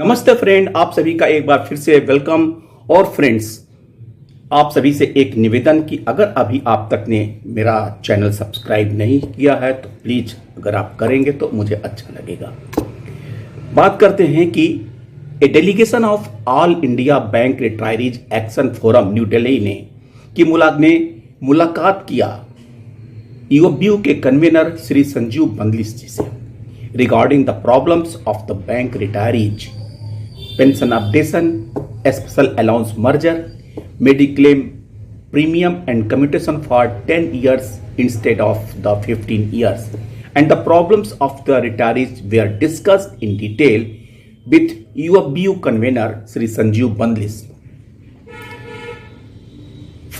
नमस्ते फ्रेंड, आप सभी का एक बार फिर से वेलकम। और फ्रेंड्स, आप सभी से एक निवेदन कि अगर अभी आप तक ने मेरा चैनल सब्सक्राइब नहीं किया है तो प्लीज अगर आप करेंगे तो मुझे अच्छा लगेगा। बात करते हैं कि a delegation of All India Bank Retirees Action Forum New Delhi ने मुलाकात किया यूओबीयू के कन्वीनर श्री संजीव बंदलिस जी से regarding the problems of the bank retirees, pension updation, special allowance merger, mediclaim premium and commutation for 10 years instead of the 15 years, and the problems of the retirees were discussed in detail with UOBU convener Sri Sanjeev Bandlis.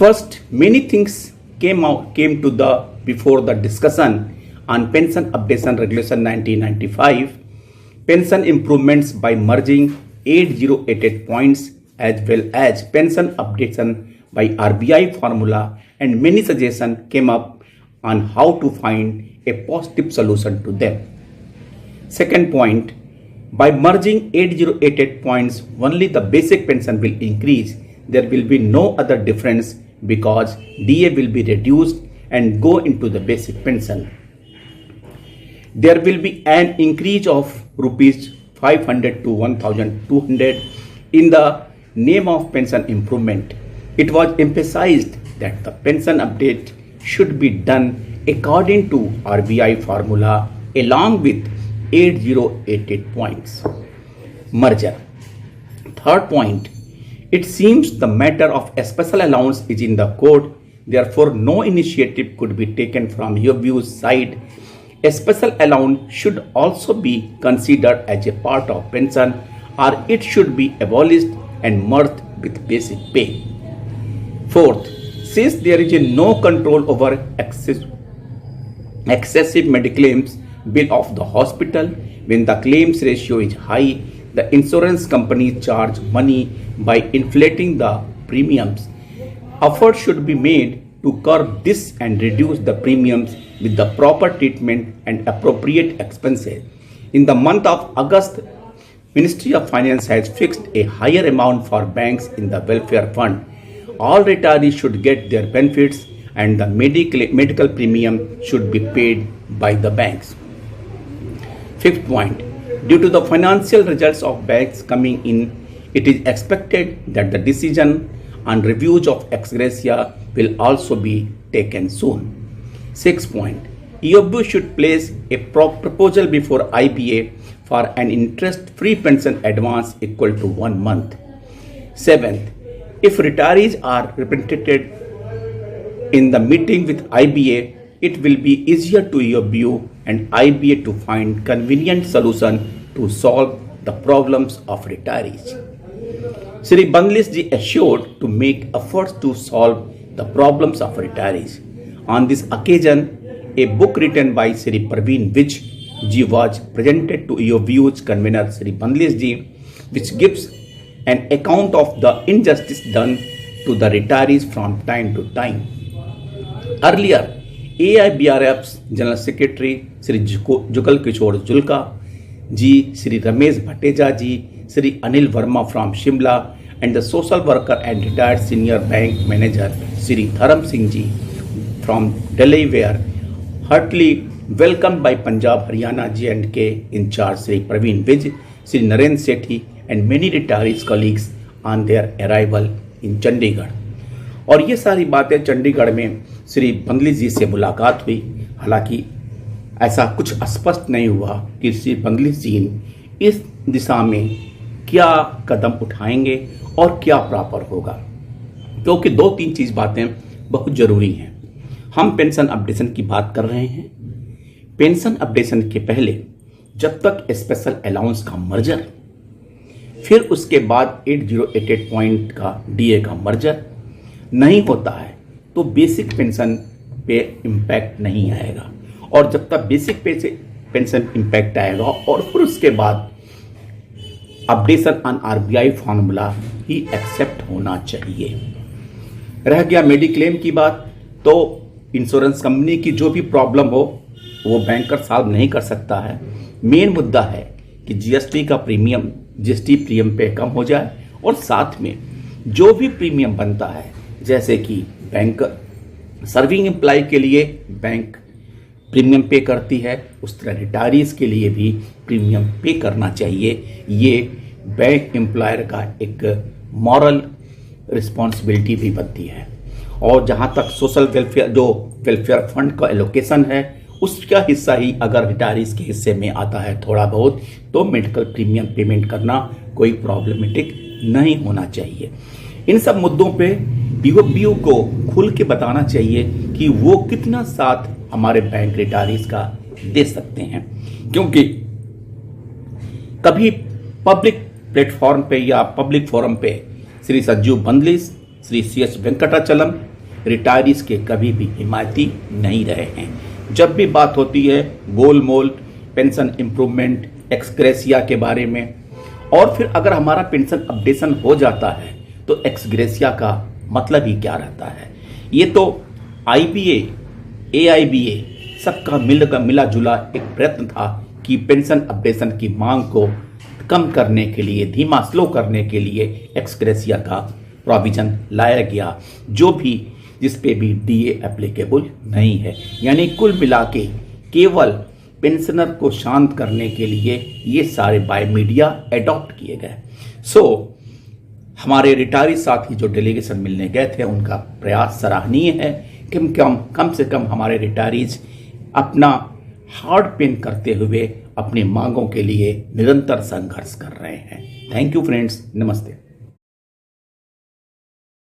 First, many things came to the before the discussion on pension updation regulation 1995, pension improvements by merging 8088 points as well as pension updation by RBI formula, and many suggestions came up on how to find a positive solution to them. Second point, by merging 8088 points, only the basic pension will increase. There will be no other difference because DA will be reduced and go into the basic pension. There will be an increase of rupees 500 to 1200 in the name of pension improvement. It was emphasized that the pension update should be done according to RBI formula along with 8088 points. Merger. Third point, it seems the matter of a special allowance is in the code, therefore no initiative could be taken from your view's side. A special allowance should also be considered as a part of pension, or it should be abolished and merged with basic pay. Fourth, since there is no control over excessive mediclaims bill of the hospital, when the claims ratio is high, the insurance companies charge money by inflating the premiums. Effort should be made to curb this and reduce the premiums with the proper treatment and appropriate expenses. In the month of August, Ministry of Finance has fixed a higher amount for banks in the welfare fund. All retirees should get their benefits and the medical premium should be paid by the banks. Fifth point, due to the financial results of banks coming in, it is expected that the decision on reviews of ex gratia will also be taken soon. Sixth point, EOB should place a proposal before IBA for an interest-free pension advance equal to 1 month. Seventh, if retirees are represented in the meeting with IBA, it will be easier to EOB and IBA to find convenient solution to solve the problems of retirees. Sri Bandlis ji assured to make efforts to solve the problems of retirees. On this occasion, a book written by Sri Praveen Vij ji was presented to EOBU's convener Sri Bandlis ji, which gives an account of the injustice done to the retirees from time to time. Earlier, AIBRF's General Secretary Sri Jugal Kishore Julka ji, Sri Ramesh Bhateja ji, Sri Anil Verma from Shimla, and the social worker and retired senior bank manager Sri Dharam Singh ji from Delhi were heartily welcomed by Punjab Haryana J&K in charge Sri Praveen Vij, Sri Narendra Sethi, and many retirees colleagues on their arrival in Chandigarh. और ये सारी बातें चंडीगढ़ में श्री बंदली जी से मुलाकात हुई। हालांकि ऐसा कुछ स्पष्ट नहीं हुआ कि श्री बंदली जी इस दिशा में क्या कदम उठाएंगे और क्या प्रॉपर होगा, क्योंकि दो तीन चीज बातें बहुत जरूरी हैं। हम पेंशन अपडेशन की बात कर रहे हैं। पेंशन अपडेशन के पहले जब तक स्पेशल अलाउंस का मर्जर, फिर उसके बाद 8088 पॉइंट का डीए का मर्जर नहीं होता है तो बेसिक पेंशन पे इम्पैक्ट नहीं आएगा। और जब तक बेसिक पे से पेंशन इम्पैक्ट आएगा और फिर उसके बाद अपडेशन ऑन आरबीआई फॉर्मूला ही एक्सेप्ट होना चाहिए। रह गया मेडिक्लेम की बात, तो इंश्योरेंस कंपनी की जो भी प्रॉब्लम हो वो बैंकर सॉल्व नहीं कर सकता है। मेन मुद्दा है कि जीएसटी प्रीमियम पे कम हो जाए और साथ में जो भी प्रीमियम बनता है, जैसे कि बैंक सर्विंग एम्प्लॉय के लिए बैंक प्रीमियम पे करती है, उस तरह रिटायरीज के लिए भी प्रीमियम पे करना चाहिए। ये बैंक एम्प्लॉयर का एक मॉरल रिस्पॉन्सिबिलिटी भी बनती है। और जहाँ तक सोशल वेलफेयर फंड का एलोकेशन है, उसका हिस्सा ही अगर रिटायरीज के हिस्से में आता है थोड़ा बहुत, तो मेडिकल प्रीमियम पेमेंट करना कोई प्रॉब्लमेटिक नहीं होना चाहिए। इन सब मुद्दों पे बीओ को खुल के बताना चाहिए कि वो कितना साथ हमारे बैंक रिटायरीज का दे सकते हैं, क्योंकि कभी पब्लिक प्लेटफॉर्म पे या पब्लिक फोरम पे श्री संजीव बंदलिस, श्री CS वेंकटाचलम रिटायरीज के कभी भी हिमायती नहीं रहे हैं। जब भी बात होती है गोलमोल पेंशन इंप्रूवमेंट, एक्सग्रेसिया के बारे में, और फिर अगर हमारा पेंशन अपडेशन हो जाता है तो एक्सग्रेसिया का मतलब ही क्या रहता है। ये तो IBA, AIBA सबका मिला जुला एक प्रयत्न था कि पेंशन अपडेशन की मांग को कम करने के लिए, धीमा स्लो करने के लिए एक्सग्रेसिया का प्रोविजन लाया गया, जो भी जिस पे भी DA एप्लीकेबल नहीं है। यानी कुल मिला के केवल पेंशनर को शांत करने के लिए ये सारे बाय मीडिया एडॉप्ट किए गए। हमारे रिटायरी साथी जो डेलीगेशन मिलने गए थे, उनका प्रयास सराहनीय है कि कम से कम हमारे रिटायरीज अपना हार्ड पेन करते हुए अपनी मांगों के लिए निरंतर संघर्ष कर रहे हैं। थैंक यू फ्रेंड्स, नमस्ते।